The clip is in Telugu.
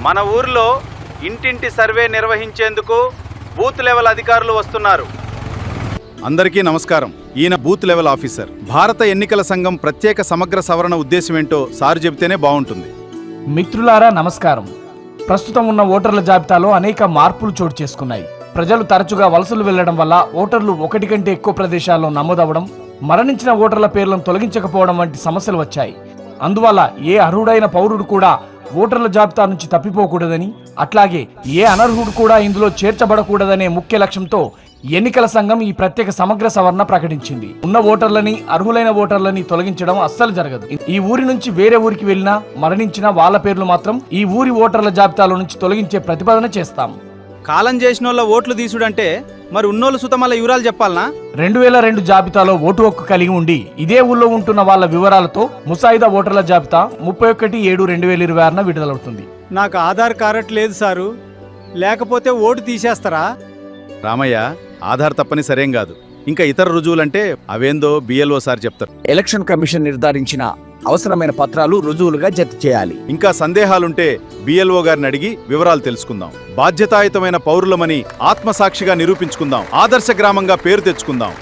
మన ఊర్లో ఇంటింటి సర్వే నిర్వహించేందుకు బూత్ లెవెల్ అధికారులు వస్తున్నారు. అందరికీ నమస్కారం. ఈయన బూత్ లెవెల్ ఆఫీసర్. భారత ఎన్నికల సంఘం ప్రత్యేక సమగ్ర సవరణ ఉద్దేశమేంటో సార్ చెబితేనే బాగుంటుంది. మిత్రులారా నమస్కారం. ప్రస్తుతం ఉన్న ఓటర్ల జాబితాలో అనేక మార్పులు చోటు చేసుకున్నాయి. ప్రజలు తరచుగా వలసలు వెళ్లడం వల్ల ఓటర్లు ఒకటి కంటే ఎక్కువ ప్రదేశాల్లో నమోదవడం, మరణించిన ఓటర్ల పేర్లను తొలగించకపోవడం వంటి సమస్యలు వచ్చాయి. అందువల్ల ఏ అర్హుడైన పౌరుడు కూడా ఓటర్ల జాబితా నుంచి తప్పిపోకూడదని, అట్లాగే ఏ అనర్హుడు కూడా ఇందులో చేర్చబడకూడదనే ముఖ్య లక్ష్యంతో ఎన్నికల సంఘం ఈ ప్రత్యేక సమగ్ర సవరణ ప్రకటించింది. ఉన్న ఓటర్లని, అర్హులైన ఓటర్లని తొలగించడం అస్సలు జరగదు. ఈ ఊరి నుంచి వేరే ఊరికి వెళ్ళినా, మరణించిన వాళ్ళ పేర్లు మాత్రం ఈ ఊరి ఓటర్ల జాబితాలో నుంచి తొలగించే ప్రతిపాదన చేస్తాం. కాలం చేసినోళ్ళ ఓట్లు తీసుడంటే మరి ఉన్నోళ్ళు సుతమల్ల వివరాలు చెప్పాలనా? 2002 జాబితాలో ఓటు హక్కు కలిగి ఉండి ఇదే ఊళ్ళో ఉంటున్న వాళ్ళ వివరాలతో ముసాయిదా ఓటర్ల జాబితా 31/7/2026 విడుదలవుతుంది. నాకు ఆధార్ కార్డు లేదు సారు, లేకపోతే ఓటు తీసేస్తారా? రామయ్య, ఆధార్ తప్పని సరేం కాదు. ఇంకా ఇతర రుజువులంటే అవేందో బిఎల్ఓ సార్ చెప్తారు. ఎలక్షన్ కమిషన్ నిర్ధారించిన అవసరమైన పత్రాలు రుజువులుగా జత చేయాలి. ఇంకా సందేహాలుంటే బిఎల్ఓ గారిని అడిగి వివరాలు తెలుసుకుందాం. బాధ్యతాయుతమైన పౌరులమని ఆత్మసాక్షిగా నిరూపించుకుందాం. ఆదర్శ గ్రామంగా పేరు తెచ్చుకుందాం.